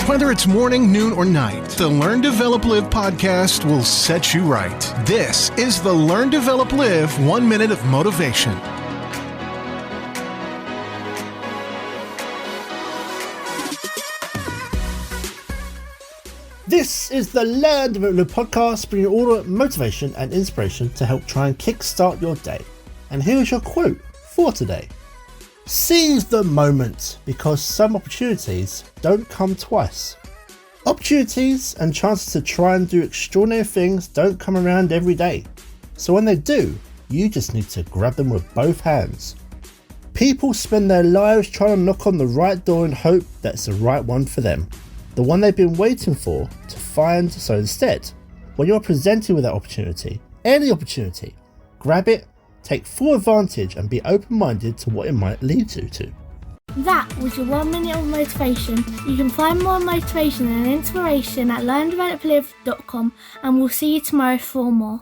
Whether it's morning, noon, or night, the Learn, Develop, Live podcast will set you right. This is the Learn, Develop, Live 1 Minute of Motivation. This is the Learn, Develop, Live podcast, bringing all the motivation and inspiration to help try and kickstart your day. And here's your quote for today. Seize the moment, because some opportunities don't come twice. Opportunities and chances to try and do extraordinary things don't come around every day. So when they do, you just need to grab them with both hands. People spend their lives trying to knock on the right door and hope that's the right one for them, the one they've been waiting for to find. So instead, when you're presented with that opportunity, any opportunity, grab it, take full advantage and be open-minded to what it might lead you to. That was your 1 minute of motivation. You can find more motivation and inspiration at learndeveloplive.com, and we'll see you tomorrow for more.